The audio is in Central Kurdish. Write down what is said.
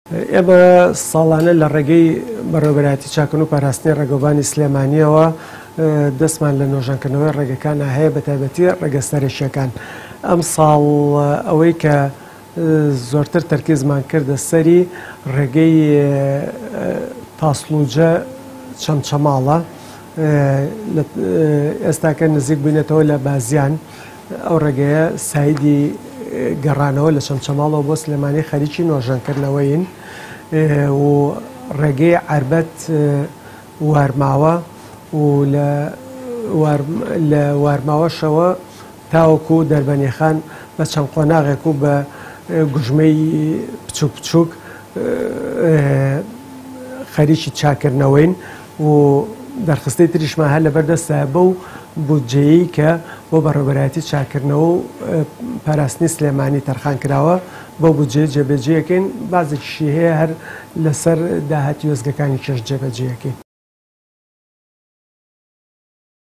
ئێمە ساڵانە لە ڕێگەی بەڕێوەبەرایەتی چاکردن و پاراستنی ڕێگەبانی سلێمانیەوە دەستمان لە نۆژانکردنەوەی ڕێگەکانە هەیە، بە تایبەتی ڕێگە سەرێکیەکان. ئەم ساڵ ئەوەی کە زۆرتر تەرکیزمان کردە سەری ڕێگەی تاسڵوجە چەمچەماڵە. ئێستاکە نزیک بووینێتەوە لە بازیان. ئەو ڕێگەیە سایدی گەڕانەوە لە چەمچەماڵەوە بۆ سلێمانی خەریکی نۆژانکردنەوەین و ڕێگەی عەربەت وارماوە و لە وارماوەشەوە تاوەکو دەربەنیخان بە چەند قۆناغێک و بە گوژمەی بچووک بچووک خەریکی چاکردنەوەین و دەرخستەی تریشمان هەر لەبەردەستە بەو بودجەیەی کە بۆ بەڕێوەبەرایەتی چاکردنەوە و پاراستنی سلێمانی تەرخان کراوە بەو بودجەیە جێبەجێەکەین. بازێکیشی هەیە هەر لەسەر داهاتی وێستگەکانی کێش جێبەجێەکەین.